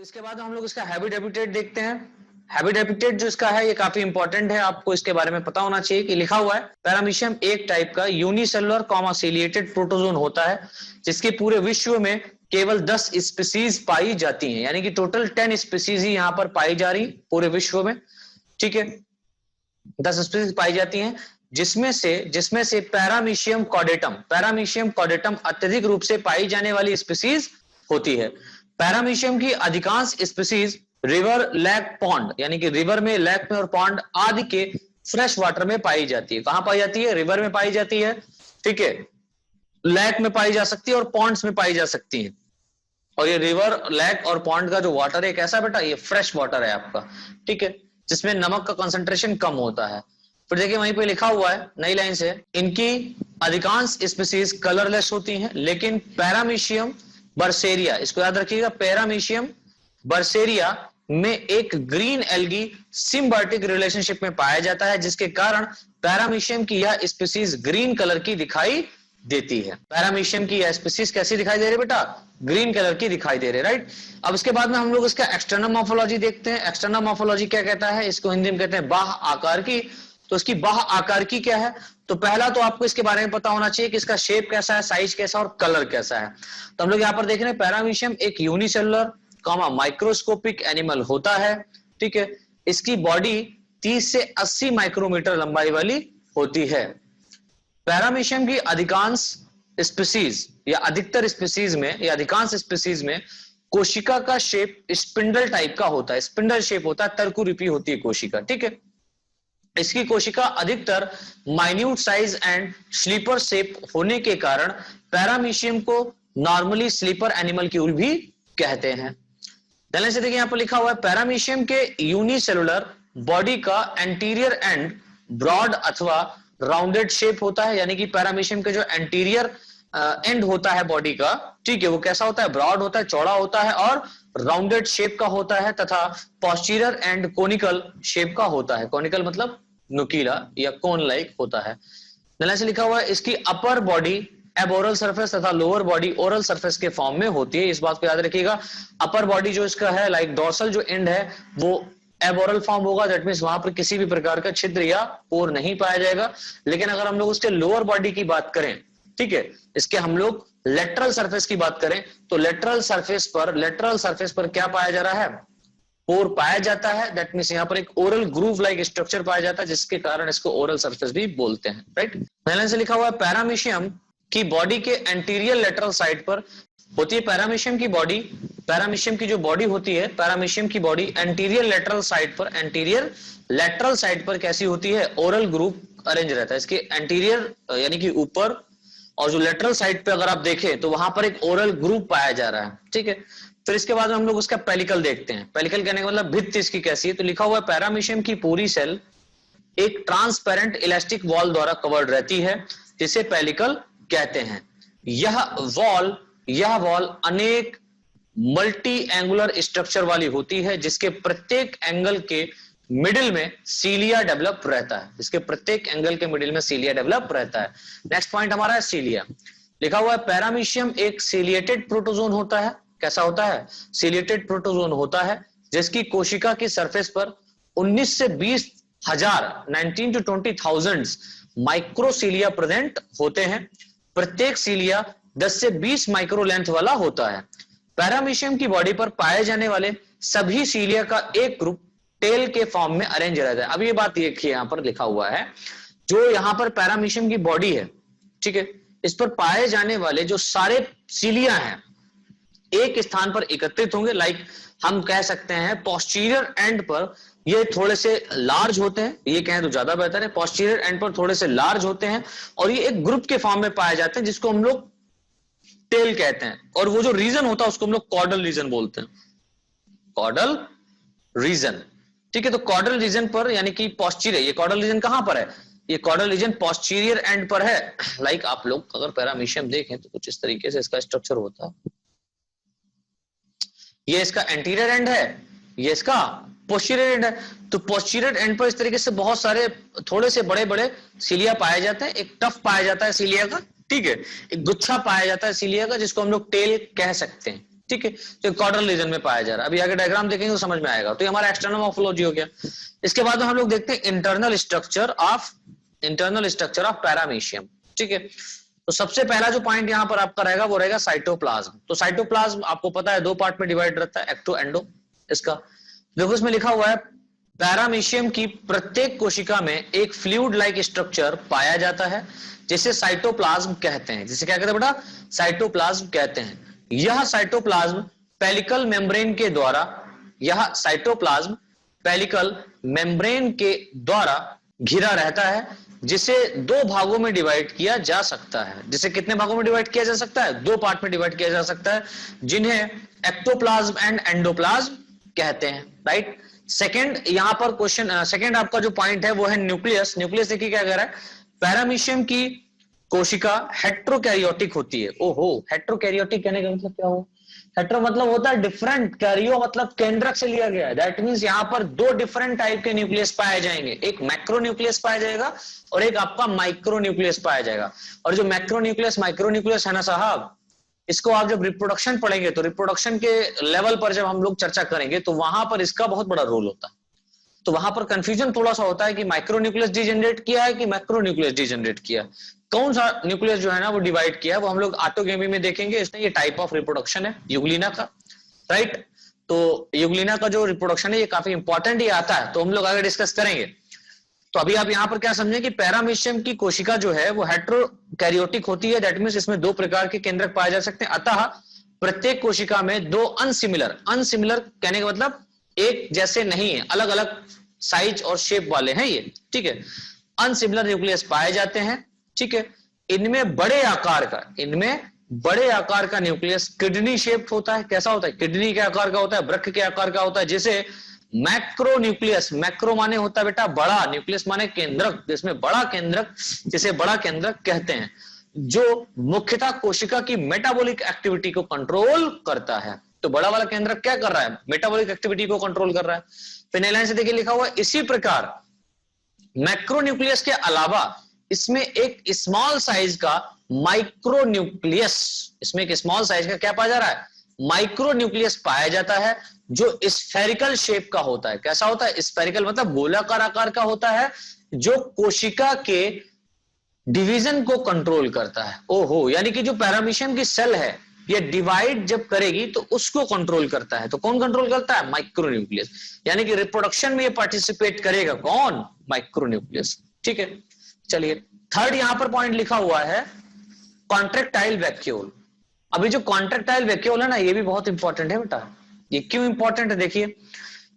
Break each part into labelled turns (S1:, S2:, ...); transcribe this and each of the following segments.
S1: इसके बाद हम लोग इसका हैबिट हैबिटेट देखते हैं। हैबिट हैबिटेट जो इसका है ये काफी इंपॉर्टेंट है, आपको इसके बारे में पता होना चाहिए कि लिखा हुआ है पैरामीशियम एक टाइप का यूनिसेलुलर सीलिएटेड प्रोटोजोन होता है जिसके पूरे विश्व में केवल 10 स्पीसीज पाई जाती हैं, यानी कि टोटल 10 स्पीसीज ही यहां पर पाई जा रही पूरे विश्व में। ठीक है, 10 स्पीसीज पाई जाती हैं जिसमें से पैरामीशियम कॉर्डेटम अत्यधिक रूप से पाई जाने वाली स्पीसीज होती है। पैरामीशियम की अधिकांश स्पीसीज रिवर, लेक, पॉन्ड, यानी कि रिवर में, लेक में और पॉन्ड आदि के फ्रेश वाटर में पाई जाती है। कहां पाई जाती है? रिवर में पाई जाती है, ठीक है, लेक में पाई जा सकती है और पॉन्ड्स में पाई जा सकती है। और ये रिवर, लेक और पॉन्ड का जो वाटर है कैसा बेटा? ये फ्रेश वाटर है आपका, ठीक है, जिसमें नमक का कंसंट्रेशन कम होता है। फिर देखिए वहीं पे लिखा हुआ है नई लाइन से, इनकी अधिकांश स्पीसीज कलरलेस होती हैं, लेकिन पैरामीशियम बर्सेरिया, इसको याद रखिएगा, पैरामीशियम बर्सेरिया में एक ग्रीन एल्गी सिम्बायोटिक रिलेशनशिप में पाया जाता है, जिसके कारण पैरामीशियम की यह स्पीसीज ग्रीन कलर की दिखाई देती है। पैरामीशियम की यह स्पीसीज कैसी दिखाई दे रही बेटा? ग्रीन कलर की दिखाई दे रही, राइट। अब इसके बाद में हम लोग इसका एक्सटर्नल मॉर्फोलॉजी देखते हैं। एक्सटर्नल मॉर्फोलॉजी क्या कहता है? इसको हिंदी में कहते हैं बाह्य आकार की। तो इसकी बाह्य आकार की क्या है? तो पहला तो आपको इसके बारे में पता होना चाहिए कि इसका शेप कैसा है, साइज कैसा और कलर कैसा है। तो हम लोग यहाँ पर देख रहे हैं पैरामीशियम एक यूनिसेलुलर माइक्रोस्कोपिक एनिमल होता है, ठीक है। इसकी बॉडी 30 से 80 माइक्रोमीटर लंबाई वाली होती है। पैरामीशियम की अधिकांश स्पीसीज या अधिकतर स्पीसीज में या अधिकांश स्पीसीज में कोशिका का शेप स्पिंडल टाइप का होता है, स्पिंडल शेप होता है, तरकुरूपी होती है कोशिका, ठीक है। इसकी कोशिका अधिकतर minute size and slipper shape होने के कारण पैरामीशियम को नॉर्मली स्लीपर एनिमल क्यूल भी कहते हैं। ध्यान से देखिए, यहां पर लिखा हुआ है पैरामीशियम के यूनिसेलुलर बॉडी का एंटीरियर एंड ब्रॉड अथवा राउंडेड शेप होता है, यानी कि पैरामीशियम के जो एंटीरियर एंड होता है बॉडी का, ठीक है, वो कैसा होता है? ब्रॉड होता है, चौड़ा होता है और राउंडेड शेप का होता है, तथा पोस्टीरियर एंड कोनिकल शेप का होता है। कोनिकल मतलब नुकीला या कोन लाइक होता है। ध्यान से लिखा हुआ है इसकी अपर बॉडी एबोरल सरफेस तथा लोअर बॉडी ओरल सरफेस के फॉर्म में होती है। इस बात को याद रखिएगा, अपर बॉडी जो इसका है लाइक डोर्सल जो एंड है वो एबोरल फॉर्म होगा, दैट मींस वहां पर किसी भी प्रकार का छिद्र या पोर नहीं पाया जाएगा। लेकिन अगर हम लोग उसके लोअर बॉडी की बात करें, ठीक है, इसके हम लोग लेटरल सरफेस की बात करें, तो लेटरल सरफेस पर क्या पाया जा रहा है? पोर पाया जाता है। दैट मींस यहाँ पर एक ओरल ग्रूव लाइक स्ट्रक्चर पाया जाता है, जिसके कारण इसको ओरल सरफेस भी बोलते हैं, राइट। पहले से लिखा हुआ है पैरामीशियम की बॉडी के एंटीरियर लेटरल साइड पर होती है। पैरामीशियम की जो बॉडी होती है, पैरामीशियम की बॉडी एंटीरियर लेटरल साइड पर कैसी होती है? ओरल ग्रूव अरेंज रहता है। इसके एंटीरियर यानी कि ऊपर, और जो लेटरल साइड पे अगर आप देखें तो वहां पर एक ओरल ग्रूव पाया जा रहा है, ठीक है। फिर इसके बाद हम लोग उसका पेलिकल देखते हैं। पेलिकल कहने का मतलब भित्ति इसकी कैसी है? तो लिखा हुआ है पैरामीशियम की पूरी सेल एक ट्रांसपेरेंट इलास्टिक वॉल द्वारा कवर्ड रहती है, जिसे पेलिकल कहते हैं। यह वॉल अनेक मल्टी एंगुलर स्ट्रक्चर वाली होती है, जिसके प्रत्येक एंगल के मिडिल में सीलिया डेवलप रहता है। नेक्स्ट पॉइंट हमारा है सीलिया। लिखा हुआ है पैरामीशियम एक सीलिएटेड प्रोटोजोन होता है। कैसा होता है? सीलिएटेड प्रोटोजोन होता है, जिसकी कोशिका की सरफेस पर 19 से 20 हजार 19 to 20,000 माइक्रोसीलिया प्रेजेंट होते हैं। प्रत्येक सीलिया 10 से 20 माइक्रो लेंथ वाला होता है। पैरामीशियम की बॉडी पर पाए जाने वाले सभी सीलिया का एक ग्रुप टेल के फॉर्म में अरेंज रहता है। अब ये बात देखिए, यहां पर लिखा हुआ है जो यहां पर पैरामीशियम की बॉडी है, ठीक है, इस पर पाए जाने वाले जो सारे सीलिया हैं एक स्थान पर एकत्रित होंगे। लाइक हम कह सकते हैं पोस्टीरियर एंड पर ये थोड़े से लार्ज होते हैं, ये कहें तो ज्यादा बेहतर है, पोस्टीरियर एंड पर थोड़े से लार्ज होते हैं और ये एक ग्रुप के फॉर्म में पाए जाते हैं, जिसको हम लोग टेल कहते हैं। और वो जो रीजन होता है उसको हम लोग कॉर्डल रीजन बोलते हैं, कॉर्डल रीजन, ठीक है। तो कॉर्डल रीजन पर यानी कि पोस्टीरियर, ये कॉर्डल रीजन कहां पर है? ये कॉर्डल रीजन पोस्टीरियर एंड पर है। लाइक आप लोग अगर पैरामीशियम देखें तो कुछ इस तरीके से इसका स्ट्रक्चर होता है। ये इसका एंटीरियर एंड है, ये इसका पोस्टीरियर एंड है। तो पोस्टीरियर एंड पर इस तरीके से बहुत सारे थोड़े से बड़े बड़े सीलिया पाए जाते हैं। एक टफ पाया जाता है सीलिया का, ठीक है, एक गुच्छा पाया जाता है सीलिया का, जिसको हम लोग टेल कह सकते हैं, ठीक है, तो कॉर्डल रीजन में पाया जा रहा है। अभी आगे डायग्राम देखेंगे तो समझ में आएगा। तो ये हमारा एक्सटर्नल मॉर्फोलॉजी हो गया। इसके बाद हम लोग देखते हैं इंटरनल स्ट्रक्चर ऑफ पैरामीशियम। ठीक है, तो सबसे पहला जो पॉइंट यहां पर आपका रहेगा वो रहेगा साइटोप्लाज्म। तो साइटोप्लाज्म आपको पता है दो पार्ट में डिवाइड रहता है, एक्टो एंडो। इसका देखो इसमें लिखा हुआ है पैरामीशियम की प्रत्येक कोशिका में एक फ्लूइड लाइक स्ट्रक्चर पाया जाता है जिसे साइटोप्लाज्म कहते हैं। जिसे क्या कहते हैं बेटा? साइटोप्लाज्म कहते हैं। यह साइटोप्लाज्म पेलिकल मेम्ब्रेन के द्वारा घिरा रहता है, जिसे दो भागों में डिवाइड किया जा सकता है। जिसे कितने भागों में डिवाइड किया जा सकता है? दो पार्ट में डिवाइड किया जा सकता है, जिन्हें एक्टोप्लाज्म एंड एंडोप्लाज्म कहते हैं। राइट। सेकंड यहां पर क्वेश्चन, सेकंड आपका जो पॉइंट है वो है न्यूक्लियस। न्यूक्लियस देखिए क्या कह रहा है, पैरामीशियम की कोशिका हेट्रोकैरियोटिक होती है। ओहो, हेट्रोकैरियोटिक कहने का मतलब क्या हुआ? हेट्रो मतलब होता है डिफरेंट, कैरियो मतलब केंद्रक से लिया गया है। दैट मींस यहां पर दो डिफरेंट टाइप के न्यूक्लियस पाए जाएंगे, एक मैक्रो न्यूक्लियस पाया जाएगा और एक आपका माइक्रो न्यूक्लियस पाया जाएगा। और जो मैक्रो न्यूक्लियस माइक्रो न्यूक्लियस है ना साहब, इसको आप जब रिप्रोडक्शन पढ़ेंगे तो रिप्रोडक्शन के लेवल पर जब हम लोग चर्चा करेंगे तो वहां पर इसका बहुत बड़ा रोल होता है। तो वहां पर कंफ्यूजन थोड़ा सा होता है कि माइक्रो न्यूक्लियस डिजेनरेट किया है कि मैक्रो न्यूक्लियस डिजेनरेट किया, कौन सा न्यूक्लियस जो है ना वो डिवाइड किया है, वो हम लोग ऑटोगेमी में देखेंगे। इसमें ये टाइप ऑफ रिप्रोडक्शन है यूग्लिना का। राइट। तो यूग्लिना का जो रिप्रोडक्शन है ये काफी इंपॉर्टेंट ही आता है, तो हम लोग आगे डिस्कस करेंगे। तो अभी आप यहां पर क्या समझें कि पैरामीशियम की कोशिका जो है वो हेट्रोकैरियोटिक होती है। दैट मींस इसमें दो प्रकार के केंद्रक पाए जा सकते हैं। अतः प्रत्येक कोशिका में दो अनसिमिलर कहने का मतलब एक जैसे नहीं है, अलग अलग साइज और शेप वाले हैं ये। ठीक है, अनसिमिलर न्यूक्लियस पाए जाते हैं। ठीक है, इनमें बड़े आकार का न्यूक्लियस किडनी शेप होता है। कैसा होता है? किडनी के आकार का होता है, वृक्क के आकार का होता है। जिसे मैक्रो न्यूक्लियस, मैक्रो माने होता है बेटा बड़ा, न्यूक्लियस माने केंद्रक, जिसमें बड़ा केंद्रक, जिसे बड़ा केंद्रक कहते हैं, जो मुख्यतः कोशिका की मेटाबॉलिक एक्टिविटी को कंट्रोल करता है। तो बड़ा वाला केंद्रक क्या कर रहा है? मेटाबॉलिक एक्टिविटी को कंट्रोल कर रहा है। फिर लाइन से देखिए लिखा हुआ है, इसी प्रकार मैक्रो न्यूक्लियस के अलावा इसमें एक स्मॉल साइज का माइक्रो न्यूक्लियस, इसमें एक स्मॉल साइज का क्या पाया जा रहा है? माइक्रो न्यूक्लियस पाया जाता है, जो स्फेरिकल शेप का होता है। कैसा होता है? स्फेरिकल मतलब गोलाकार आकार का होता है, जो कोशिका के डिवीजन को कंट्रोल करता है। ओहो, यानी कि जो पैरामीशियम की सेल है ये डिवाइड जब करेगी तो उसको कंट्रोल करता है। तो कौन कंट्रोल करता है? Micro nucleus. यानी कि रिप्रोडक्शन में ये पार्टिसिपेट करेगा कौन? Micro nucleus. ठीक है, चलिए थर्ड यहां पर पॉइंट लिखा हुआ है कॉन्ट्रेक्टाइल वैक्यूल। अभी जो कॉन्ट्रेक्टाइल वैक्यूल है ना, ये भी बहुत इंपॉर्टेंट है बेटा। ये क्यों इंपॉर्टेंट है? देखिए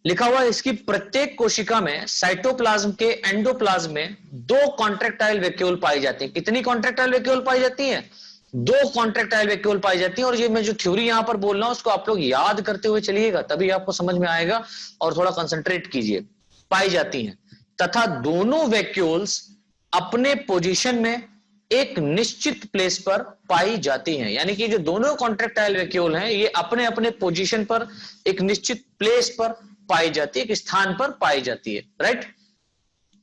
S1: लिखा हुआ है, इसकी प्रत्येक कोशिका में साइटोप्लाज्म के एंडोप्लाज्म में दो कॉन्ट्रेक्टाइल वैक्यूल पाई जाती है। कितनी कॉन्ट्रेक्टाइल वैक्यूल पाई जाती है? दो कॉन्ट्रेक्टाइल वैक्यूल पाई जाती है। और ये मैं जो थ्योरी यहां पर बोल रहा हूं उसको आप लोग याद करते हुए चलिएगा, तभी आपको समझ में आएगा। और थोड़ा कंसंट्रेट कीजिए। पाई जाती हैं तथा दोनों वैक्यूल्स अपने पोजीशन में एक निश्चित प्लेस पर पाई जाती हैं। यानी कि जो दोनों कॉन्ट्रेक्टाइल वैक्यूल हैं ये अपने अपने पोजीशन पर एक निश्चित प्लेस पर पाई जाती है, एक स्थान पर पाई जाती है। राइट।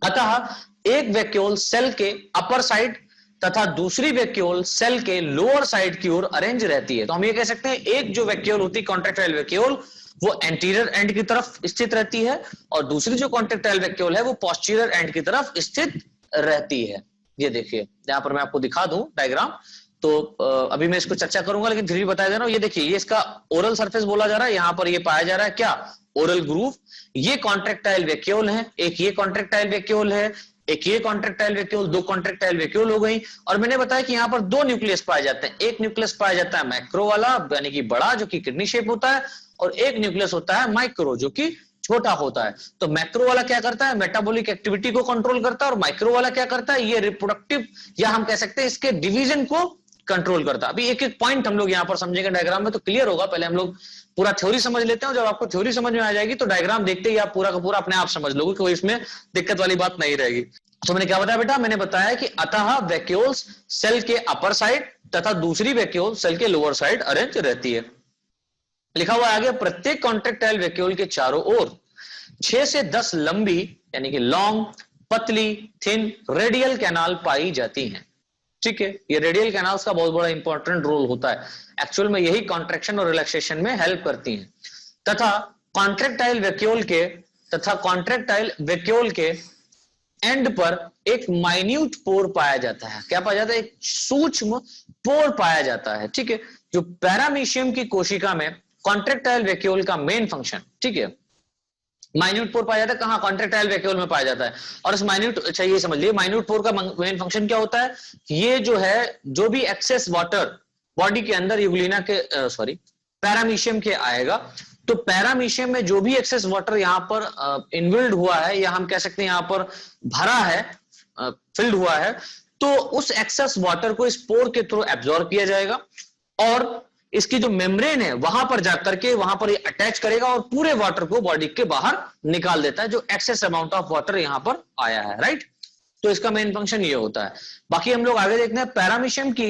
S1: अतः एक वैक्यूल सेल के अपर साइड तथा दूसरी वैक्यूल सेल के लोअर साइड की ओर अरेंज रहती है। तो हम ये कह सकते हैं एक जो वैक्यूल होती है कॉन्ट्रेक्टाइल वैक्यूल वो एंटीरियर एंड की तरफ स्थित रहती है, और दूसरी जो कॉन्ट्रेक्टाइल वैक्यूल है वो पोस्टीरियर एंड की तरफ स्थित रहती है। ये देखिए यहां पर मैं आपको दिखा दूं डायग्राम, तो अभी मैं इसको चर्चा करूंगा लेकिन फिर भी बता दे रहा हूं। ये देखिए, ये इसका ओरल सरफेस बोला जा रहा है। यहां पर ये पाया जा रहा है क्या? Oral groove. ये कॉन्ट्रेक्टाइल वैक्यूल है, एक ये कॉन्ट्रेक्टाइल वैक्यूल है, एक ये कॉन्ट्रेक्टाइल वैक्यूल, दो कॉन्ट्रेक्टाइल वैक्यूल हो गई। और मैंने बताया कि यहाँ पर दो न्यूक्लियस पाए जाते हैं। एक न्यूक्लियस पाया जाता है मैक्रो वाला यानी कि बड़ा, जो कि किडनी शेप होता है, और एक न्यूक्लियस होता है माइक्रो, जो कि छोटा होता है। तो मैक्रो वाला क्या करता है? मेटाबॉलिक एक्टिविटी को कंट्रोल करता है। और माइक्रो वाला क्या करता है? ये रिप्रोडक्टिव, या हम कह सकते हैं इसके डिवीजन को कंट्रोल करता है। अभी एक एक पॉइंट हम लोग यहां पर समझेंगे डायग्राम में, तो क्लियर होगा। पहले हम लोग पूरा थ्योरी समझ लेते हैं। जब आपको थ्योरी समझ में आ जाएगी तो डायग्राम देखते ही आप पूरा का पूरा अपने आप समझ लोगे, कोई इसमें दिक्कत वाली बात नहीं रहेगी। तो मैंने क्या बताया बेटा? मैंने बताया कि अतः वैक्यूल्स सेल के अपर साइड तथा दूसरी वैक्यूल सेल के लोअर साइड अरेंज रहती है। लिखा हुआ आगे, प्रत्येक कॉन्ट्रेक्टाइल वैक्यूल के चारों ओर 6 से 10 लंबी यानी कि लॉन्ग, पतली, थिन रेडियल कैनाल पाई जाती हैं। ठीक है, ये रेडियल कैनाल्स का बहुत बड़ा इंपॉर्टेंट रोल होता है, एक्चुअल में यही कॉन्ट्रैक्शन और रिलैक्सेशन में हेल्प करती हैं। तथा कॉन्ट्रैक्टाइल वैक्यूल के एंड पर एक माइन्यूट पोर पाया जाता है। क्या पाया जाता है? एक सूक्ष्म पोर पाया जाता है। ठीक है, जो पैरामीशियम की कोशिका में कॉन्ट्रैक्टाइल वैक्यूल का मेन फंक्शन, ठीक है, माइन्यूट पोर पाया जाता है कहां? कॉन्ट्रैक्टाइल वैक्यूल में पाया जाता है। और इस माइन्यूट, अच्छा ये समझ लिए, माइन्यूट पोर का मेन फंक्शन क्या होता है? ये जो है, जो भी एक्सेस वाटर बॉडी के अंदर यूग्लिना के पैरामीशियम के आएगा, तो पैरामीशियम में जो भी एक्सेस वाटर यहां पर इनबिल्ड हुआ है, या हम कह सकते हैं यहां पर भरा है, फिल्ड हुआ है, तो उस एक्सेस वाटर को इस पोर के थ्रू एब्जॉर्ब किया जाएगा और इसकी जो मेम्ब्रेन है वहां पर जाकर के वहां पर ये अटैच करेगा और पूरे वाटर को बॉडी के बाहर निकाल देता है, जो एक्सेस अमाउंट ऑफ वाटर यहां पर आया है, राइट। तो इसका मेन फंक्शन ये होता है। बाकी हम लोग आगे देखते हैं पैरामीशियम की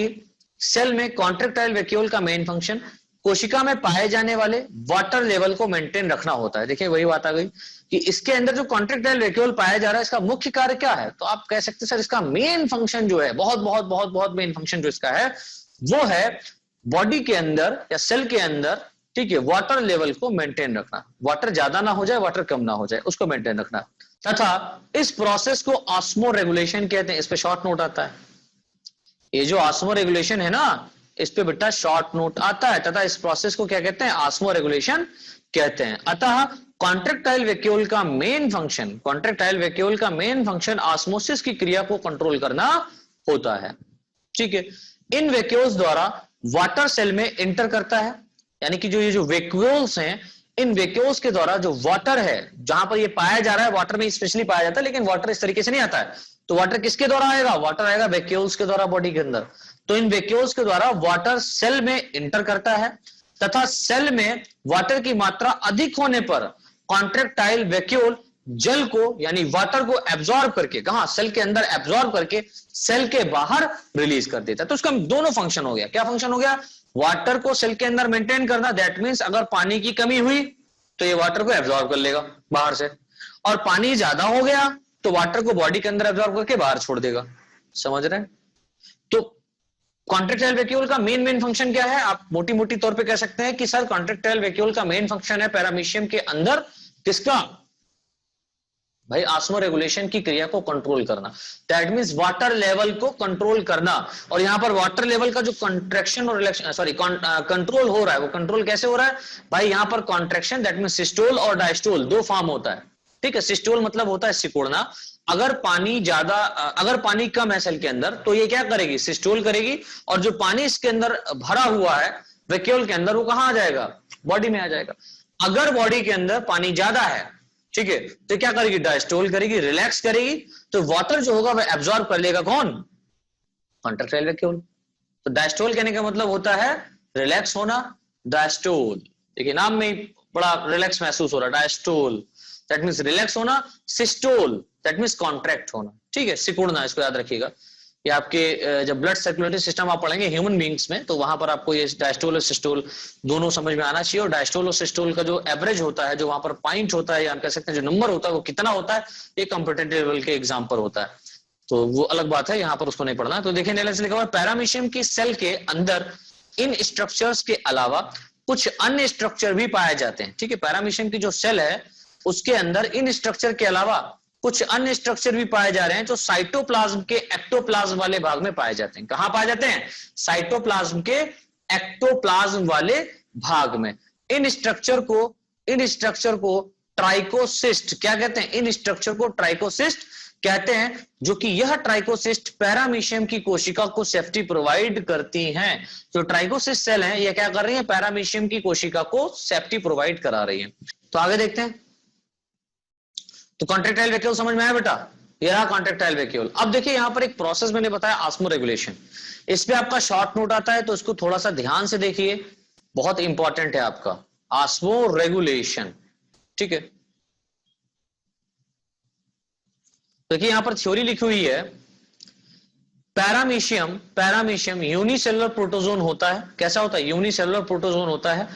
S1: सेल में कॉन्ट्रैक्टाइल वैक्यूल का मेन फंक्शन कोशिका में पाए जाने वाले वाटर लेवल को मेंटेन रखना होता है। देखिए वही बात आ गई कि इसके अंदर जो कॉन्ट्रैक्टाइल वैक्यूल पाया जा रहा है, इसका मुख्य कार्य क्या है? तो आप कह सकते हैं सर इसका मेन फंक्शन जो है, बहुत बहुत बहुत बहुत मेन फंक्शन जो इसका है, वो है बॉडी के अंदर या सेल के अंदर, ठीक है, वाटर लेवल को मेंटेन रखना। वाटर ज्यादा ना हो जाए, वाटर कम ना हो जाए, उसको मेंटेन रखना। तथा इस प्रोसेस को ऑस्मो रेगुलेशन कहते हैं। इस पे शॉर्ट नोट आता है। ये जो ऑस्मो रेगुलेशन है ना, इस पे बेटा शॉर्ट नोट आता है। तथा इस प्रोसेस को क्या कहते हैं? ऑस्मो रेगुलेशन कहते हैं। अतः कॉन्ट्रैक्टाइल वैक्यूल का मेन फंक्शन ऑस्मोसिस की क्रिया को कंट्रोल करना होता है। ठीक है, इन वैक्यूल्स द्वारा वाटर सेल में इंटर करता है, यानी कि ये जो वैक्यूल्स हैं, इन वैक्यूल्स के द्वारा जो वाटर है, जहां पर ये पाया जा रहा है, वाटर में स्पेशली पाया जाता है, लेकिन वाटर इस तरीके से नहीं आता है। तो वाटर किसके द्वारा आएगा? वाटर आएगा वैक्यूल्स के द्वारा बॉडी के अंदर। तो इन वैक्यूल्स के द्वारा वाटर सेल में इंटर करता है तथा सेल में वाटर की मात्रा अधिक होने पर कॉन्ट्रैक्टाइल वैक्यूल जल को, यानी वाटर को एब्जॉर्ब करके, कहां? सेल के अंदर एब्जॉर्ब करके सेल के बाहर रिलीज कर देता है। तो उसका दोनों फंक्शन हो गया। क्या फंक्शन हो गया? वाटर को सेल के अंदर मेंटेन करना, दैट मींस अगर पानी की कमी हुई तो ये वाटर को एब्जॉर्ब कर लेगा बाहर से, और पानी ज्यादा हो गया तो वाटर को बॉडी के अंदर एब्जॉर्ब करके बाहर छोड़ देगा। समझ रहे हैं? तो कॉन्ट्रैक्टाइल वैक्यूल का मेन फंक्शन क्या है? आप मोटी मोटी तौर पे कह सकते हैं कि सर कॉन्ट्रैक्टाइल वैक्यूल का मेन फंक्शन है पैरामीशियम के अंदर किसका? भाई ऑस्मो रेगुलेशन की क्रिया को कंट्रोल करना, दैट मींस वाटर लेवल को कंट्रोल करना। और यहां पर वाटर लेवल का जो कॉन्ट्रैक्शन और कंट्रोल हो रहा है, वो कंट्रोल कैसे हो रहा है भाई? यहां पर कॉन्ट्रैक्शन, दैट मींस सिस्टोल और डायस्टोल, दो फॉर्म होता है। ठीक है, सिस्टोल मतलब होता है सिकुड़ना। अगर पानी कम है सेल के अंदर तो ये क्या करेगी? सिस्टोल करेगी, और जो पानी इसके अंदर भरा हुआ है वैक्यूल के अंदर, वो कहां आ जाएगा? बॉडी में आ जाएगा। अगर बॉडी के अंदर पानी ज्यादा है, ठीक है, तो क्या करेगी? डायस्टोल करेगी, रिलैक्स करेगी, तो वाटर जो होगा वह एब्जॉर्ब कर लेगा। कौन? Contractile vacuole. तो डायस्टोल कहने का मतलब होता है रिलैक्स होना, डायस्टोल। देखिए नाम में ही बड़ा रिलैक्स महसूस हो रहा है, डायस्टोल दैट मींस रिलैक्स होना, सिस्टोल दैट मींस कॉन्ट्रैक्ट होना। ठीक है, सिकुड़ना, इसको याद रखिएगा। ये आपके जब ब्लड सर्कुलेटरी सिस्टम आप पढ़ेंगे ह्यूमन बींग्स में, तो वहां पर आपको ये डायस्टोल और सिस्टोल दोनों समझ में आना चाहिए। और डायस्टोल और सिस्टोल का जो एवरेज होता है, जो वहां पर पॉइंट होता है, या हम कह सकते हैं जो नंबर होता है, वो कितना होता है, ये कॉम्पिटिटिव लेवल के एग्जाम पर होता है, तो वो अलग बात है, यहाँ पर उसको नहीं पढ़ना। तो देखिए नीचे लिखा हुआ पैरामीशियम की सेल के अंदर इन स्ट्रक्चर्स के अलावा कुछ अन्य स्ट्रक्चर भी पाए जाते हैं। ठीक है, पैरामीशियम की जो सेल है उसके अंदर इन स्ट्रक्चर के अलावा कुछ अन्य स्ट्रक्चर भी पाए जा रहे हैं, जो साइटोप्लाज्म के एक्टोप्लाज्म वाले भाग में पाए जाते हैं। कहां पाए जाते हैं? साइटोप्लाज्म के एक्टोप्लाज्म वाले भाग में। इन स्ट्रक्चर को ट्राइकोसिस्ट क्या कहते हैं? इन स्ट्रक्चर को ट्राइकोसिस्ट कहते हैं, जो कि यह ट्राइकोसिस्ट पैरामीशियम की कोशिका को सेफ्टी प्रोवाइड करती हैं। जो ट्राइकोसिस्ट सेल हैं, ये क्या कर रही है? पैरामीशियम की कोशिका को सेफ्टी प्रोवाइड करा रही है। तो आगे देखते हैं। तो कॉन्ट्रैक्टाइल वैक्यूल समझ में आया बेटा? ये रहा कॉन्ट्रैक्टाइल वैक्यूल। अब देखिए यहां पर एक प्रोसेस मैंने बताया, ऑस्मो रेगुलेशन। इस पे आपका शॉर्ट नोट आता है, तो इसको थोड़ा सा ध्यान से देखिए, बहुत इंपॉर्टेंट है आपका ऑस्मो रेगुलेशन। ठीक है, देखिए यहां पर थ्योरी लिखी हुई है, पैरामीशियम यूनिसेलुलर प्रोटोजोन होता है। कैसा होता है? यूनिसेलुलर प्रोटोजोन होता है,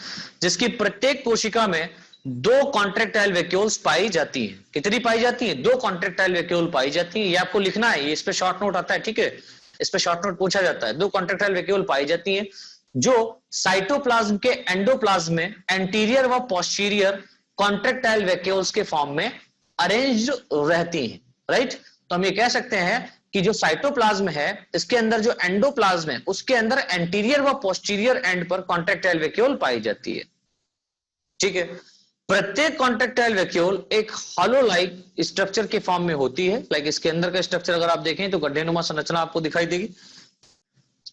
S1: जिसकी प्रत्येक कोशिका में दो कॉन्ट्रैक्टाइल वैक्यूल्स पाई जाती हैं। कितनी पाई जाती हैं? दो कॉन्ट्रैक्टाइल वैक्यूल पाई जाती हैं। ये आपको लिखना है, ये इस पे शॉर्ट नोट आता है। ठीक है, इस पे शॉर्ट नोट पूछा जाता है। 2 कॉन्ट्रैक्टाइल वैक्यूल पाई जाती हैं जो साइटोप्लाज्म के एंडोप्लाज्म में एंटीरियर व पोस्टीरियर कॉन्ट्रैक्टाइल वैक्यूल्स के फॉर्म में अरेंज्ड रहती हैं, राइट। तो हम ये कह सकते हैं कि जो साइटोप्लाज्म है इसके अंदर जो एंडोप्लाज्म है उसके अंदर एंटीरियर व पोस्टीरियर एंड पर कॉन्ट्रैक्टाइल वैक्यूल पाई जाती है, ठीक है। प्रत्येक कॉन्ट्रैक्टाइल वैक्यूल एक हॉलो लाइक स्ट्रक्चर के फॉर्म में होती है। लाइक इसके अंदर का स्ट्रक्चर अगर आप देखें तो गड्ढेनुमा संरचना आपको दिखाई देगी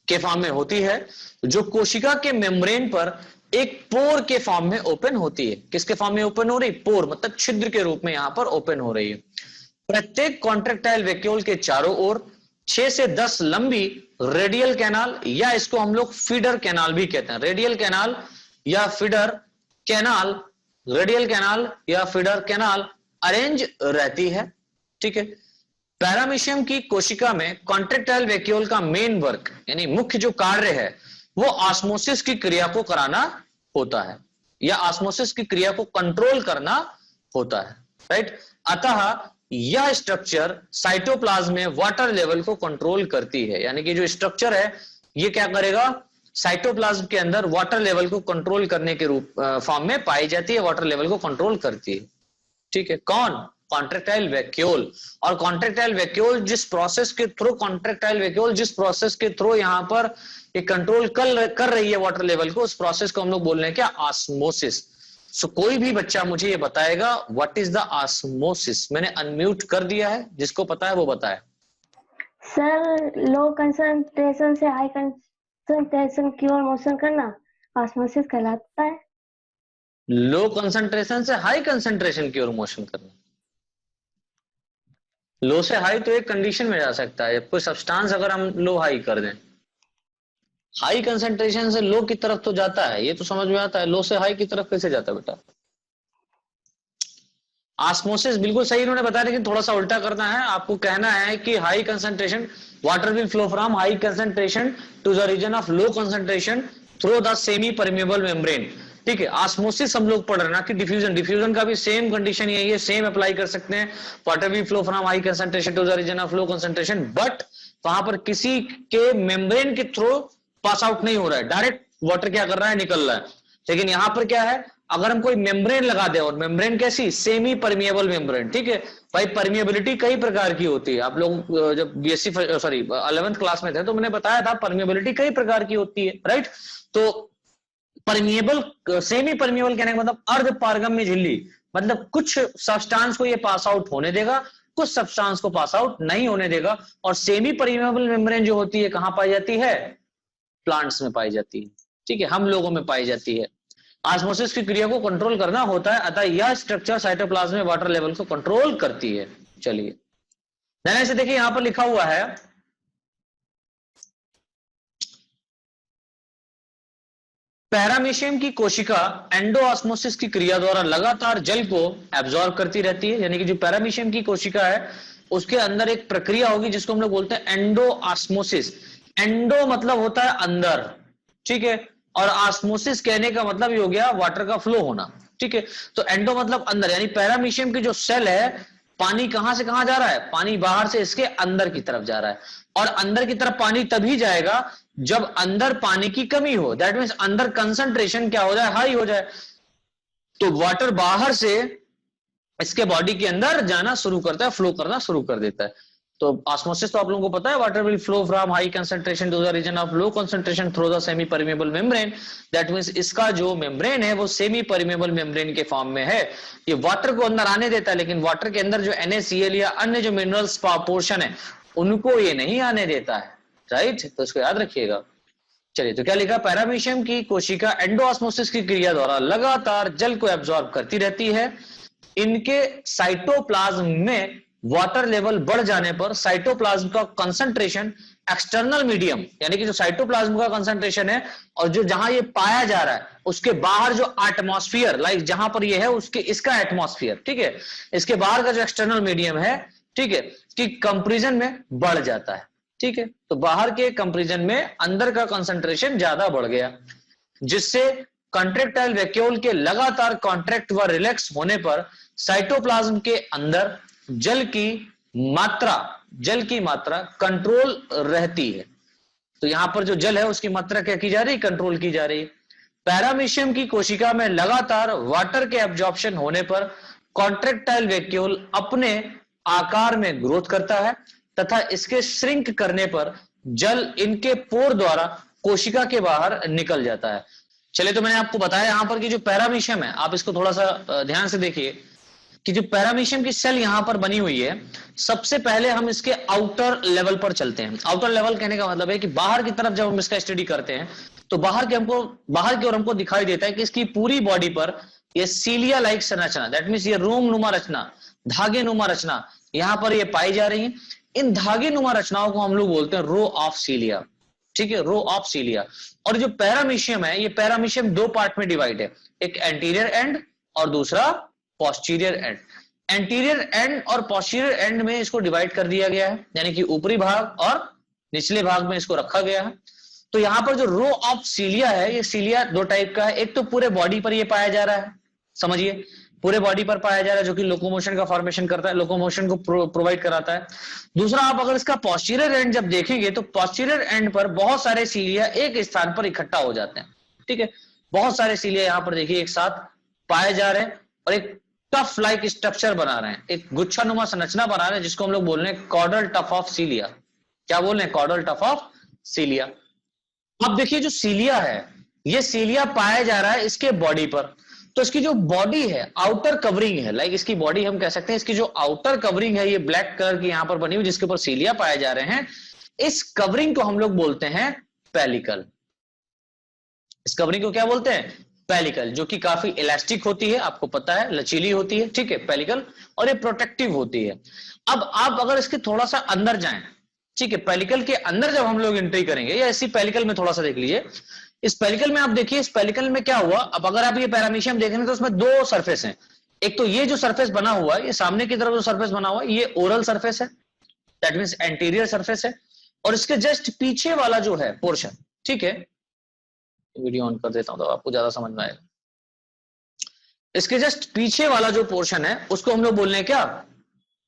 S1: के फॉर्म में होती है, जो कोशिका के मेम्ब्रेन पर एक पोर के फॉर्म में ओपन होती है। किसके फॉर्म में ओपन हो रही? पोर, मतलब छिद्र के रूप में यहां पर ओपन हो रही है। प्रत्येक कॉन्ट्रैक्टाइल वैक्यूल के चारों ओर 6 से 10 लंबी रेडियल कैनाल या इसको हम लोग फीडर कैनाल भी कहते हैं। रेडियल कैनाल या फीडर कैनाल, रेडियल कैनाल या फीडर कैनाल अरेंज रहती है, ठीक है। पैरामीशियम की कोशिका में कॉन्ट्रैक्टाइल वैक्यूल का मेन वर्क यानी मुख्य जो कार्य है वो ऑस्मोसिस की क्रिया को कराना होता है या ऑस्मोसिस की क्रिया को कंट्रोल करना होता है, राइट। अतः यह स्ट्रक्चर साइटोप्लाज्म में वाटर लेवल को कंट्रोल करती है, यानी कि जो स्ट्रक्चर है ये क्या करेगा, साइटोप्लाज्म के अंदर वाटर लेवल को कंट्रोल करने के रूप फॉर्म में पाई जाती है, वाटर लेवल को कंट्रोल करती है, ठीक है। कौन? Contractile vacuole. और कॉन्ट्रैक्टाइल वैक्यूल जिस प्रोसेस के थ्रू यहां पर ये कंट्रोल कर रही है वाटर लेवल को, उस प्रोसेस को हम लोग बोल रहे हैं क्या? ऑस्मोसिस। सो कोई भी बच्चा मुझे ये बताएगा व्हाट इज द ऑस्मोसिस। मैंने अनम्यूट कर दिया है, जिसको पता है वो बताए।
S2: सर, लो कंसंट्रेशन से हाई कंसंट्रेशन की ओर मोशन करना ऑस्मोसिस कहलाता है।
S1: लो कंसंट्रेशन से हाई कंसंट्रेशन की ओर मोशन करना, लो से हाई तो एक कंडीशन में जा सकता है, कोई सब्सटेंस अगर हम लो हाई कर दें। हाई कंसंट्रेशन से लो की तरफ तो जाता है, ये तो समझ में आता है, लो से हाई की तरफ कैसे जाता है बेटा? ऑस्मोसिस बिल्कुल सही इन्होंने बताया, लेकिन थोड़ा सा उल्टा करना है। आपको कहना है कि high concentration water will flow from high concentration to the region of low concentration through the semi permeable membrane, ठीक है। ऑस्मोसिस हम लोग पढ़ रहे हैं ना कि डिफ्यूजन। डिफ्यूजन का भी सेम कंडीशन यही है, सेम अप्लाई कर सकते हैं। Water will flow from high concentration to the region of low concentration, but वहां पर किसी के मेम्ब्रेन के थ्रू पास आउट नहीं हो रहा है, डायरेक्ट वाटर क्या कर रहा है, निकल रहा है। लेकिन यहां पर क्या है, अगर हम कोई मेम्ब्रेन लगा दे, और मेम्ब्रेन कैसी? सेमी परमिएबल मेम्ब्रेन, ठीक है भाई। परमिएबिलिटी कई प्रकार की होती है, आप लोग जब बीएससी 11th क्लास में थे तो मैंने बताया था परमिएबिलिटी कई प्रकार की होती है, राइट। तो परमिएबल, सेमी परमिएबल कहने का मतलब अर्ध पारगम्य झिल्ली, मतलब कुछ सब्सटेंस को ये पास आउट होने देगा, कुछ सब्सटेंस को पास आउट नहीं होने देगा। और सेमी परमिएबल मेम्ब्रेन जो होती है कहां पाई जाती है? प्लांट्स में पाई जाती है, ठीक है, हम लोगों में पाई जाती है। ऑस्मोसिस की क्रिया को कंट्रोल करना होता है, अतः यह स्ट्रक्चर साइटोप्लाज्म में वाटर लेवल को कंट्रोल करती है। चलिए नए से देखिए, यहां पर लिखा हुआ है पैरामीशियम की कोशिका एंडोऑस्मोसिस की क्रिया द्वारा लगातार जल को एब्जॉर्ब करती रहती है। यानी कि जो पैरामीशियम की कोशिका है उसके अंदर एक प्रक्रिया होगी जिसको हम लोग बोलते हैं एंडोऑस्मोसिस। एंडो मतलब होता है अंदर, ठीक है, और ऑस्मोसिस कहने का मतलब ये हो गया वाटर का फ्लो होना, ठीक है। तो एंडो मतलब अंदर, यानी पैरामीशियम की जो सेल है, पानी कहां से कहां जा रहा है? पानी बाहर से इसके अंदर की तरफ जा रहा है, और अंदर की तरफ पानी तभी जाएगा जब अंदर पानी की कमी हो। दैट मीन्स अंदर कंसंट्रेशन क्या हो जाए? हाई हो जाए। तो वाटर बाहर से इसके बॉडी के अंदर जाना शुरू करता है, फ्लो करना शुरू कर देता है। तो ऑस्मोसिस तो आप लोगों को पता है, water will flow from high concentration to the region of low concentration through the semi permeable membrane. That means इसका जो मेम्ब्रेन है वो सेमी परमेबल मेम्ब्रेन के फॉर्म में है। ये वाटर को अंदर आने देता है, लेकिन वाटर के अंदर जो NaCl या अन्य जो मिनरल्स पोर्शन है उनको ये नहीं आने देता है, राइट। तो इसको याद रखिएगा। चलिए, तो क्या लिखा? पैरामीशियम की कोशिका एंडोऑस्मोसिस की क्रिया द्वारा लगातार जल को एब्जॉर्ब करती रहती है। इनके साइटोप्लाज्म में वाटर लेवल बढ़ जाने पर साइटोप्लाज्म का कंसंट्रेशन एक्सटर्नल मीडियम, यानी कि जो साइटोप्लाज्म का कंसंट्रेशन है और जो जहां ये पाया जा रहा है उसके बाहर जो एटमॉस्फेयर, लाइक जहां पर ये है उसके इसका एटमॉस्फेयर, ठीक है, इसके बाहर का जो एक्सटर्नल मीडियम है, ठीक है, कि कंपैरिजन में बढ़ जाता है, ठीक है। तो बाहर के कंपैरिजन में अंदर का कंसंट्रेशन ज्यादा बढ़ गया, जिससे कॉन्ट्रैक्टाइल वैक्यूल के लगातार कॉन्ट्रैक्ट व रिलैक्स होने पर साइटोप्लाज्म के अंदर जल की मात्रा जल की मात्रा कंट्रोल रहती है। तो यहां पर जो जल है उसकी मात्रा क्या की जा रही है, कंट्रोल की जा रही है। पैरामीशियम की कोशिका में लगातार वाटर के एब्जॉर्प्शन होने पर कॉन्ट्रेक्टाइल वैक्यूल अपने आकार में ग्रोथ करता है तथा इसके श्रिंक करने पर जल इनके पोर द्वारा कोशिका के बाहर निकल जाता है। चलिए, तो मैंने आपको बताया यहां पर कि जो पैरामीशियम है, आप इसको थोड़ा सा ध्यान से देखिए कि जो पैरामीशियम की सेल यहां पर बनी हुई है, सबसे पहले हम इसके आउटर लेवल पर चलते हैं। आउटर लेवल कहने का मतलब है कि बाहर की तरफ जब हम इसका स्टडी करते हैं तो बाहर की ओर हमको दिखाई देता है कि इसकी पूरी बॉडी पर ये सीलिया लाइक संरचना, दैट मीन्स ये रोम नुमा रचना, धागे नुमा रचना यहां पर ये पाई जा रही है। इन धागे नुमा रचनाओं को हम लोग बोलते हैं रो ऑफ सीलिया। ठीक है, रो ऑफ सीलिया। और जो पैरामीशियम है, ये पैरामीशियम दो पार्ट में डिवाइड है, एक एंटीरियर एंड और दूसरा पोस्टीरियर एंड। एंटीरियर एंड और पोस्टीरियर एंड में इसको डिवाइड कर दिया गया है, यानी कि ऊपरी भाग और निचले भाग में इसको रखा गया है। तो यहां पर जो रो ऑफ सीलिया है, ये सीलिया दो टाइप का है। एक तो पूरे बॉडी पर ये पाया जा रहा है, समझिए, पूरे बॉडी पर पाया जा रहा है, जो कि लोकोमोशन का फॉर्मेशन करता है, लोकोमोशन को प्रोवाइड कराता है। दूसरा, आप अगर इसका पोस्टीरियर एंड जब देखेंगे तो पोस्टीरियर एंड पर बहुत सारे सीलिया एक स्थान पर इकट्ठा हो जाते हैं। ठीक है, बहुत सारे सीलिया यहां पर देखिए एक साथ पाए जा रहे हैं और एक टफ लाइक स्ट्रक्चर बना रहे हैं, एक गुच्छानुमा संरचना बना रहे हैं, जिसको हम लोग बोल रहे हैं कॉर्डल टफ ऑफ सीलिया। क्या बोल रहे हैं? Caudal tuft of cilia. अब देखिए, जो सीलिया है, ये सीलिया पाया जा रहा है इसके बॉडी पर। तो इसकी जो बॉडी है, आउटर कवरिंग है, लाइक इसकी बॉडी हम कह सकते हैं, इसकी जो आउटर कवरिंग है, ये ब्लैक कलर की यहां पर बनी हुई, जिसके ऊपर सीलिया पाए जा रहे हैं, इस कवरिंग को हम लोग बोलते हैं पेलिकल। इस कवरिंग को क्या बोलते हैं? पेलिकल, जो कि काफी इलास्टिक होती है, आपको पता है, लचीली होती है। ठीक है, पेलिकल, और ये प्रोटेक्टिव होती है। अब आप अगर इसके थोड़ा सा अंदर जाएं, ठीक है, पेलिकल के अंदर जब हम लोग एंट्री करेंगे, या इसी पेलिकल में थोड़ा सा देख लीजिए, इस पेलिकल में आप देखिए, इस पेलिकल में क्या हुआ। अब अगर आप ये पैरामीशियम देख रहे हैं तो उसमें दो सरफेस हैं। एक तो ये जो सरफेस बना हुआ है, ये सामने की तरफ जो सरफेस बना हुआ है, ये ओरल सरफेस है, दैट मीन्स एंटीरियर सरफेस है। और इसके जस्ट पीछे वाला जो है पोर्शन, ठीक है, वीडियो ऑन कर देता हूं तो आपको ज्यादा समझ में आएगा। इसके जस्ट पीछे वाला जो पोर्शन है उसको हम लोग बोल रहे हैं क्या?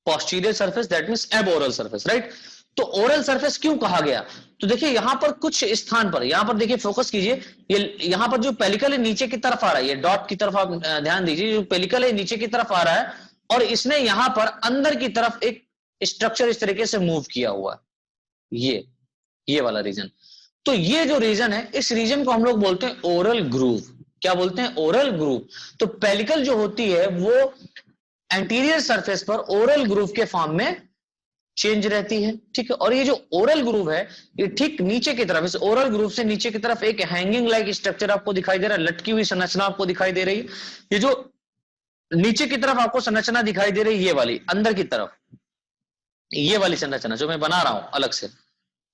S1: पोस्टीरियर सरफेस, दैट मीन्स एब ओरल सरफेस, राइट। तो ओरल सरफेस क्यों कहा गया? तो देखिए, यहां पर कुछ स्थान पर, यहां पर देखिए, फोकस कीजिए, ये यहां पर जो पेलिकल है नीचे की तरफ आ रहा है, ये डॉट की तरफ आप ध्यान दीजिए, जो पेलिकल है नीचे की तरफ आ रहा है और इसने यहां पर अंदर की तरफ एक स्ट्रक्चर इस तरीके से मूव किया हुआ है, ये वाला रीजन। तो ये जो रीजन है, इस रीजन को हम लोग बोलते हैं ओरल ग्रूव। क्या बोलते हैं? Oral groove. तो पेलिकल जो होती है वो एंटीरियर सरफेस पर ओरल ग्रूव के फॉर्म में चेंज रहती है। ठीक है, और ये जो ओरल ग्रूव है, ये ठीक नीचे की तरफ, इस ओरल ग्रूव से नीचे की तरफ एक हैंगिंग लाइक स्ट्रक्चर आपको दिखाई दे रहा है, लटकी हुई संरचना आपको दिखाई दे रही है। ये जो नीचे की तरफ आपको संरचना दिखाई दे रही है, ये वाली अंदर की तरफ, ये वाली संरचना जो मैं बना रहा हूं अलग से,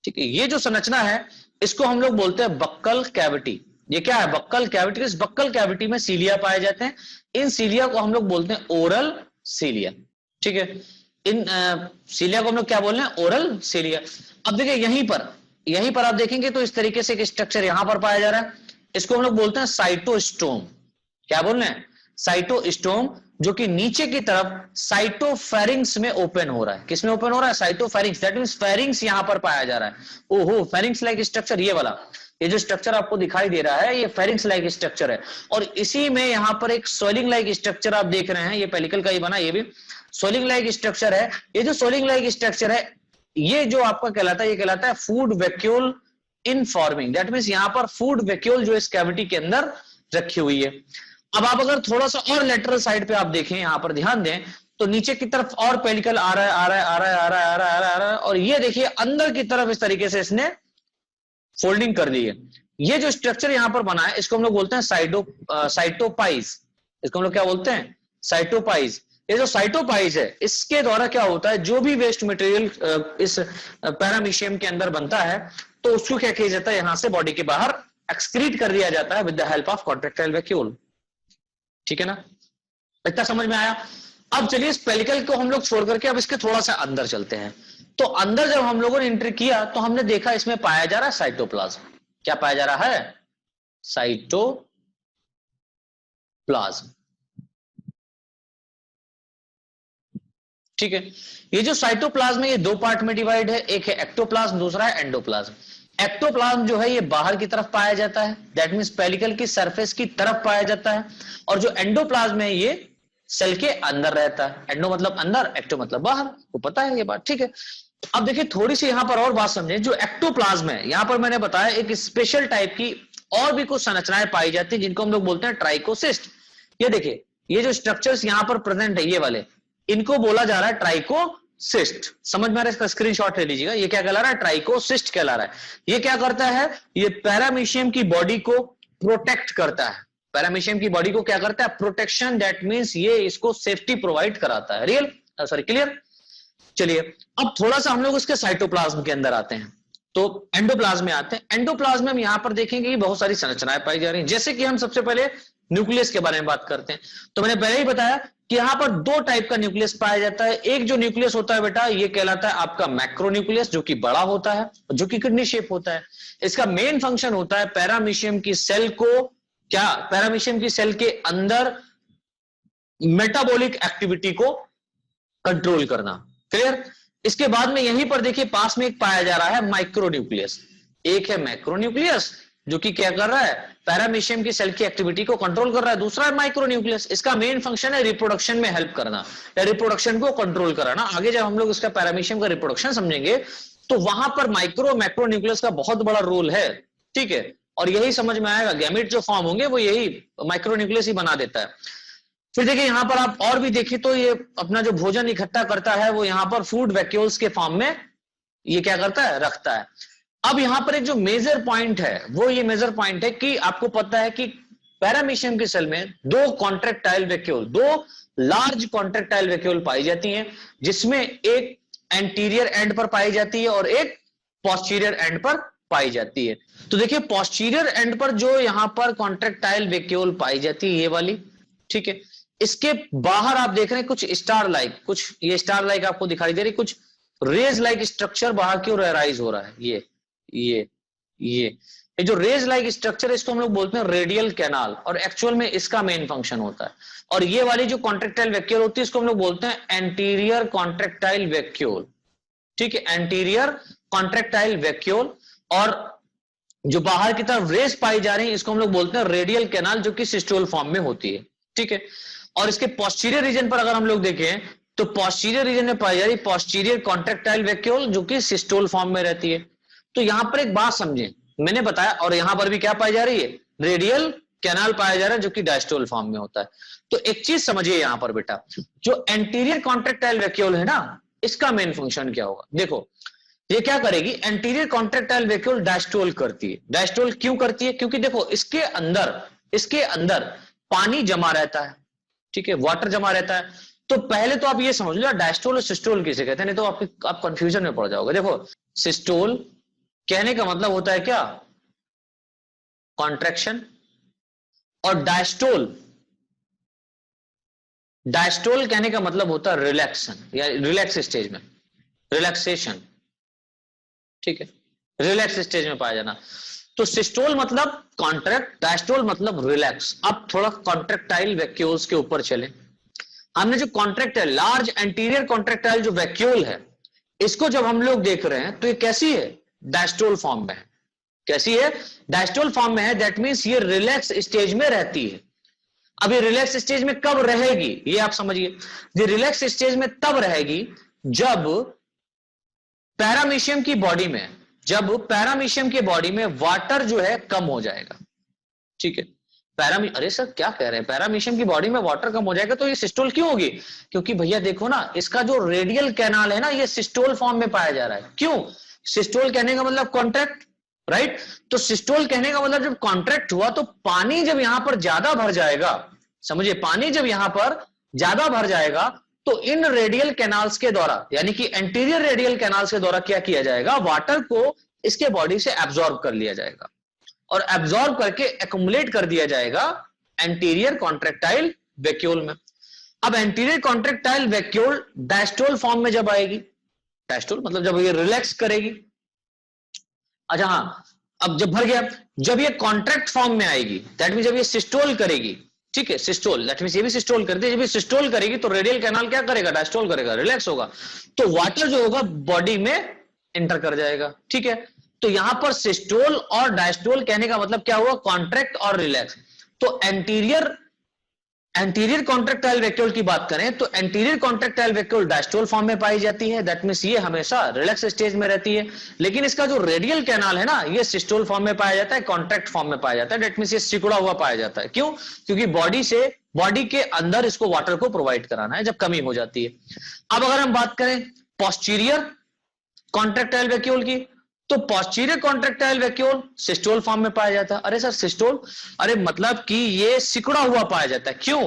S1: ठीक है, ये जो संरचना है इसको हम लोग बोलते हैं बक्कल कैविटी। ये क्या है? Buccal cavity. इस बक्कल कैविटी में सीलिया पाए जाते हैं। इन सीलिया को हम लोग बोलते हैं ओरल सीलिया। ठीक है, इन सीलिया को हम लोग क्या बोल रहे हैं? ओरल सीलिया। अब देखिए, यहीं पर आप देखेंगे तो इस तरीके से एक स्ट्रक्चर यहां पर पाया जा रहा है, इसको हम लोग बोलते हैं साइटोस्टोम। क्या बोल रहे हैं? साइटोस्टोम, जो कि नीचे की तरफ साइटोफेरिंग्स में ओपन हो रहा है। किसमें ओपन हो रहा है? साइटोफेरिंग्स, दैट मींस फेरिंग्स यहां पर पाया जा रहा है। ओहो, फेरिंग्स लाइक स्ट्रक्चर, ये वाला, ये जो स्ट्रक्चर आपको दिखाई दे रहा है, ये फेरिंग्स लाइक स्ट्रक्चर है। और इसी में यहां पर एक सोलिंग लाइक स्ट्रक्चर आप देख रहे हैं, ये पेलिकल का ही बना, ये भी सोलिंग लाइक स्ट्रक्चर है। ये जो सोलिंग लाइक स्ट्रक्चर है, ये जो आपका कहलाता है, ये कहलाता है food vacuole in forming, that means यहां पर फूड वैक्यूल जो इस कैविटी के अंदर रखी हुई है। अब आप अगर थोड़ा सा और लेटरल साइड पे आप देखें, यहां पर ध्यान दें, तो नीचे की तरफ और पेलिकल आ रहा है, आ रहा है, आ रहा है, आ रहा है, आ रहा है, आ रहा है, आ रहा है, और ये देखिए अंदर की तरफ इस तरीके से इसने फोल्डिंग कर दी है। ये जो स्ट्रक्चर यहां पर बना है, इसको हम लोग बोलते हैं साइटोपाइज। इसको हम लोग क्या बोलते हैं? साइटोपाइज। ये जो साइटोपाइज है, इसके द्वारा क्या होता है, जो भी वेस्ट मटेरियल इस पैरामीशियम के अंदर बनता है, तो उसको क्या किया जाता है, यहां से बॉडी के बाहर एक्सक्रीट कर दिया जाता है with the help of contractile vacuole. ठीक है ना, इतना समझ में आया? अब चलिए, इस पेलिकल को हम लोग छोड़ करके अब इसके थोड़ा सा अंदर चलते हैं। तो अंदर जब हम लोगों ने एंट्री किया तो हमने देखा इसमें पाया जा रहा है साइटोप्लाज्म। क्या पाया जा रहा है? साइटोप्लाज्म। ठीक है। ये जो साइटोप्लाज्म है ये दो पार्ट में डिवाइड है, एक है एक्टोप्लाज्म, दूसरा है एंडोप्लाज्म। एक्टोप्लाज्म जो है ये बाहर की तरफ पाया जाता है, दैट मींस पेलिकल की सरफेस की तरफ पाया जाता है, और जो एंडोप्लाज्म है ये सेल के अंदर रहता है। एंडो मतलब अंदर, एक्टो मतलब बाहर, को पता है ये बात, ठीक है। अब देखिए थोड़ी सी यहां पर और बात समझे, जो एक्टोप्लाज्म है यहां पर मैंने बताया एक स्पेशल टाइप की और भी कुछ संरचनाएं पाई जाती है जिनको हम लोग बोलते हैं ट्राइकोसिस्ट। ये देखिए ये जो स्ट्रक्चर्स यहां पर प्रेजेंट है ये वाले, इनको बोला जा रहा है ट्राइकोसिस्ट। समझ में आ रहा है, इसका स्क्रीनशॉट ले लीजिएगा। ये क्या कहला रहा है? ट्राइकोसिस्ट कहला रहा है। ये क्या करता है? ये पैरामीशियम की बॉडी को प्रोटेक्ट करता है। पैरामीशियम की बॉडी को क्या करता है? प्रोटेक्शन, दैट मींस ये इसको सेफ्टी प्रोवाइड कराता है। Real sorry clear. चलिए अब थोड़ा सा हम लोग उसके साइटोप्लाज्म के अंदर आते हैं, तो एंडोप्लाज्म में आते हैं। एंडोप्लाज्म में हम यहां पर देखेंगे कि बहुत सारी संरचनाएं पाई जा रही हैं। जैसे कि हम सबसे पहले न्यूक्लियस के बारे में बात करते हैं, तो मैंने पहले ही बताया कि यहां पर दो टाइप का न्यूक्लियस पाया जाता है। एक जो न्यूक्लियस होता है बेटा ये कहलाता है आपका मैक्रोन्यूक्लियस, जो कि बड़ा होता है, जो कि किडनी शेप होता है। इसका मेन फंक्शन होता है पैरामीशियम की सेल को क्या, पैरामीशियम की सेल के अंदर मेटाबॉलिक एक्टिविटी को कंट्रोल करना। क्लियर। इसके बाद में यहीं पर देखिए पास में एक पाया जा रहा है माइक्रोन्यूक्लियस। एक है मैक्रोन्यूक्लियस जो कि क्या कर रहा है? पैरामीशियम की सेल की एक्टिविटी को कंट्रोल कर रहा है। दूसरा है माइक्रोन्यूक्लियस, इसका मेन फंक्शन है रिप्रोडक्शन में हेल्प करना या रिप्रोडक्शन को कंट्रोल कराना। आगे जब हम लोग इसका पैरामीशियम का रिप्रोडक्शन समझेंगे तो वहां पर माइक्रो मैक्रोन्यूक्लियस का बहुत बड़ा रोल है, ठीक है। और यही समझ में आएगा, गैमेट जो फॉर्म होंगे वो यही माइक्रोन्यूक्लियस ही बना देता है। फिर देखिए यहां पर आप और भी देखें तो ये अपना जो भोजन इकट्ठा करता है वो यहां पर फूड वैक्यूल्स के फॉर्म में ये क्या करता है? रखता है। अब यहां पर एक जो मेजर पॉइंट है वो ये मेजर पॉइंट है कि आपको पता है कि पैरामीशियम की सेल में दो कॉन्ट्रैक्टाइल वैक्यूल, दो लार्ज कॉन्ट्रैक्टाइल वैक्यूल पाई जाती हैं, जिसमें एक एंटीरियर एंड पर पाई जाती है और एक पोस्टीरियर एंड पर पाई जाती है। तो देखिए पोस्टीरियर एंड पर जो यहां पर कॉन्ट्रैक्टाइल वैक्यूल पाई जाती है ये वाली, ठीक है। इसके बाहर आप देख रहे हैं कुछ स्टार लाइक, कुछ ये स्टार लाइक आपको दिखाई दे रही, कुछ रेज लाइक स्ट्रक्चर बाहर की ओर राइज हो रहा है। ये जो रेज लाइक स्ट्रक्चर है इसको हम लोग बोलते हैं रेडियल कैनाल, और एक्चुअल में इसका मेन फंक्शन होता है। और ये वाली जो कॉन्ट्रैक्टाइल वैक्यूल होती है इसको हम लोग बोलते हैं एंटीरियर कॉन्ट्रैक्टाइल वैक्यूल, ठीक है, एंटीरियर कॉन्ट्रैक्टाइल वैक्यूल। और जो बाहर की तरफ रेज पाई जा रही है इसको हम लोग बोलते हैं रेडियल कैनाल, जो कि सिस्टोल फॉर्म में होती है, ठीक है। और इसके पोस्टीरियर रीजन पर अगर हम लोग देखें तो पोस्टीरियर रीजन में पाई जा रही पोस्टीरियर कॉन्ट्रैक्टाइल वैक्यूल, जो कि सिस्टोल फॉर्म में रहती है। तो यहां पर एक बात समझें, मैंने बताया, और यहां पर भी क्या पाई जा रही है? रेडियल कैनाल पाया जा रहा है जो कि डायस्टोल फॉर्म में होता है। तो एक चीज समझिए यहां पर बेटा, जो एंटीरियर कॉन्ट्रैक्टाइल वैक्यूल है ना, इसका मेन फंक्शन क्या होगा? देखो ये क्या करेगी? एंटीरियर कॉन्ट्रैक्टाइल वैक्यूल डायस्टोल करती है। डायस्टोल क्यों करती है? क्योंकि देखो इसके अंदर पानी जमा रहता है, ठीक है, वाटर जमा रहता है। तो पहले तो आप ये समझ लो डायस्टोल और सिस्टोल किसे कहते हैं, नहीं तो आप कंफ्यूजन में पड़ जाओगे। देखो सिस्टोल कहने का मतलब होता है क्या? कॉन्ट्रैक्शन। और डायस्टोल कहने का मतलब होता है रिलैक्सन या रिलैक्स स्टेज में, रिलैक्सेशन, ठीक है, रिलैक्स स्टेज में पाया जाना। तो सिस्टोल मतलब कॉन्ट्रैक्ट, डायस्टोल मतलब रिलैक्स। अब थोड़ा कॉन्ट्रैक्टाइल वैक्यूल्स के ऊपर चले। हमने जो कॉन्ट्रैक्टाइल लार्ज एंटीरियर कॉन्ट्रैक्टाइल जो वैक्यूल है, इसको जब हम लोग देख रहे हैं तो ये कैसी है? डायस्टोल फॉर्म में है। कैसी है? डायस्टोल फॉर्म में है, दैट मींस ये रिलैक्स स्टेज में रहती है। अब ये रिलैक्स स्टेज में कब रहेगी ये आप समझिए। ये रिलैक्स स्टेज में तब रहेगी जब पैरामीशियम की बॉडी में वाटर जो है कम हो जाएगा, ठीक है। अरे सर क्या कह रहे हैं? पैरामीशियम की बॉडी में वाटर कम हो जाएगा तो ये सिस्टोल क्यों होगी? क्योंकि भैया देखो ना, इसका जो रेडियल कैनाल है ना, ये सिस्टोल फॉर्म में पाया जा रहा है। क्यों? सिस्टोल कहने का मतलब कॉन्ट्रैक्ट, राइट। तो सिस्टोल कहने का मतलब जब कॉन्ट्रैक्ट हुआ तो पानी जब यहां पर ज्यादा भर जाएगा, समझिए, पानी जब यहां पर ज्यादा भर जाएगा तो इन रेडियल कैनाल्स के द्वारा, यानी कि एंटीरियर रेडियल कैनाल्स के द्वारा क्या किया जाएगा? वाटर को इसके बॉडी से एब्जॉर्ब कर लिया जाएगा और एब्जॉर्ब करके एक्युमुलेट कर दिया जाएगा एंटीरियर कॉन्ट्रैक्टाइल वैक्यूल में। अब anterior contractile vacuole diastole form में जब आएगी, डायस्टोल मतलब जब ये रिलैक्स करेगी, अच्छा हाँ, अब जब भर गया, जब ये कॉन्ट्रैक्ट फॉर्म में आएगी, दैट मीन जब ये सिस्टोल करेगी, ठीक है, सिस्टोल, दैट मींस ये भी सिस्टोल करती है। जब ये सिस्टोल करेगी तो रेडियल कैनाल क्या करेगा, डायस्टोल करेगा, रिलैक्स होगा, तो वाटर जो होगा बॉडी में एंटर कर जाएगा। ठीक है, तो यहां पर सिस्टोल और डायस्टोल कहने का मतलब क्या हुआ, कॉन्ट्रैक्ट और रिलैक्स। तो एंटीरियर कॉन्ट्रैक्टाइल वैक्यूल की बात करें तो anterior contractile vacuole diastole form में पाई जाती है, दैट मींस ये हमेशा रिलैक्स स्टेज में रहती है। लेकिन इसका जो रेडियल कैनाल है ना, ये सिस्टोल फॉर्म में पाया जाता है, कॉन्ट्रैक्ट फॉर्म में पाया जाता है, दैट मींस ये सिकुड़ा हुआ पाया जाता है। क्यों? क्योंकि बॉडी के अंदर इसको वाटर को प्रोवाइड कराना है जब कमी हो जाती है। अब अगर हम बात करें पोस्टीरियर कॉन्ट्रैक्टाइल वैक्यूल की, तो posterior contractile vacuole systole form में पाया जाता है। अरे सर सिस्टोल, अरे मतलब कि ये सिकुड़ा हुआ पाया जाता है। क्यों?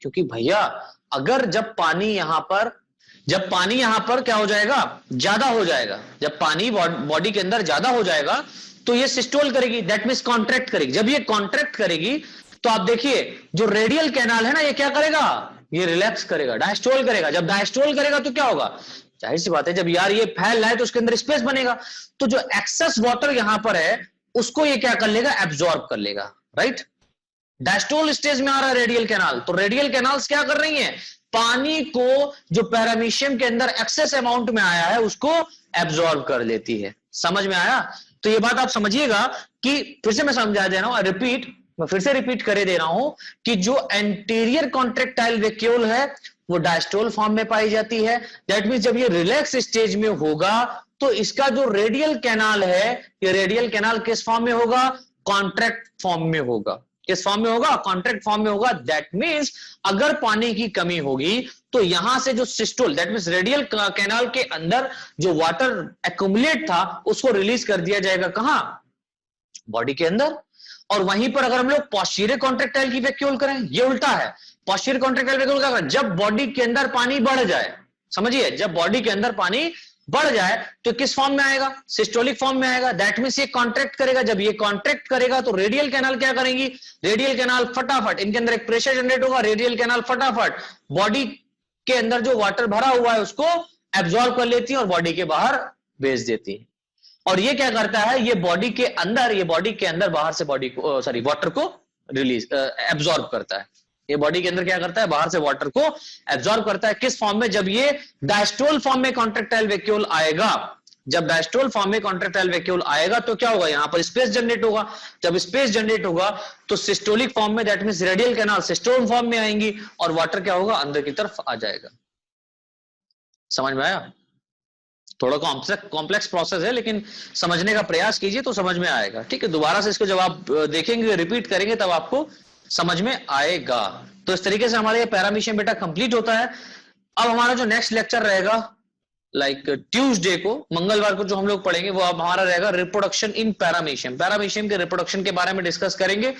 S1: क्योंकि भैया अगर जब पानी यहां पर क्या हो जाएगा, ज्यादा हो जाएगा, जब पानी बॉडी के अंदर ज्यादा हो जाएगा तो ये सिस्टोल करेगी, दैट मींस कॉन्ट्रैक्ट करेगी। जब ये कॉन्ट्रैक्ट करेगी तो आप देखिए जो रेडियल कैनाल है ना, ये क्या करेगा, ये रिलैक्स करेगा, डायस्टोल करेगा। जब डायस्टोल करेगा तो क्या होगा, जाहिर सी बात है जब यार ये फैल रहा है तो उसके अंदर स्पेस बनेगा, तो जो एक्सेस वाटर यहां पर है उसको ये क्या कर लेगा, एब्जॉर्ब कर लेगा, राइट। डायस्टोल स्टेज में आ रहा है रेडियल कैनाल, तो रेडियल कैनाल्स क्या कर रही हैं, पानी को जो पैरामीशियम के अंदर एक्सेस अमाउंट में आया है उसको एब्जॉर्ब कर लेती है। समझ में आया? तो ये बात आप समझिएगा कि फिर से मैं समझा दे रहा हूं, मैं फिर से रिपीट करे दे रहा हूं कि जो एंटीरियर कॉन्ट्रैक्टाइल वैक्यूल है वो डायस्टोल फॉर्म में पाई जाती है। दैट मींस जब ये रिलैक्स स्टेज में होगा तो इसका जो रेडियल कैनाल है, ये रेडियल कैनाल किस फॉर्म में होगा, कॉन्ट्रैक्ट फॉर्म में होगा। किस फॉर्म में होगा, कॉन्ट्रैक्ट फॉर्म में होगा। दैट मींस अगर पानी की कमी होगी तो यहां से जो systole, that means radial canal के अंदर जो वाटर एक्यूमुलेट था उसको रिलीज कर दिया जाएगा, कहां, बॉडी के अंदर। और वहीं पर अगर हम लोग पोस्टीरियर कॉन्ट्रैक्टाइल की वैक्यूल करें, ये उल्टा है। पोस्टीरियर कॉन्ट्रैक्टाइल वैक्यूल क्या करें, जब बॉडी के अंदर पानी बढ़ जाए, समझिए जब बॉडी के अंदर पानी बढ़ जाए तो किस फॉर्म में आएगा, सिस्टोलिक फॉर्म में आएगा। दैट मींस ये कॉन्ट्रैक्ट करेगा। जब ये कॉन्ट्रैक्ट करेगा तो रेडियल कैनाल क्या करेंगी, रेडियल कैनाल फटाफट, इनके अंदर एक प्रेशर जनरेट होगा, रेडियल कैनाल फटाफट बॉडी के अंदर जो वाटर भरा हुआ है उसको एब्जॉर्ब कर लेती है और बॉडी के बाहर भेज देती है। और ये क्या करता है, ये बॉडी के अंदर बाहर से वाटर को रिलीज एब्जॉर्ब करता है। ये बॉडी के अंदर क्या करता है, बाहर से वाटर को एब्जॉर्ब करता है। किस फॉर्म में, जब ये डायस्टोल फॉर्म में कॉन्ट्रैक्टाइल वैक्यूल आएगा, जब डायस्टोल फॉर्म में कॉन्ट्रैक्टाइल वैक्यूल आएगा तो क्या होगा, यहां पर स्पेस जनरेट होगा। जब स्पेस जनरेट होगा तो सिस्टोलिक फॉर्म में, that means radial canal systole form में आएंगी और वाटर क्या होगा, अंदर की तरफ आ जाएगा। समझ में आया? थोड़ा कॉम्प्लेक्स प्रोसेस है लेकिन समझने का प्रयास कीजिए तो समझ में आएगा। ठीक है, दोबारा से इसको जब आप देखेंगे, रिपीट करेंगे, तब आपको समझ में आएगा। तो इस तरीके से हमारा ये पैरामीशियम बेटा कंप्लीट होता है। अब हमारा जो नेक्स्ट लेक्चर रहेगा, लाइक ट्यूसडे को, मंगलवार को जो हम लोग पढ़ेंगे वो अब हमारा रहेगा रिप्रोडक्शन इन पैरामीशियम। पैरामीशियम के रिप्रोडक्शन के बारे में डिस्कस करेंगे।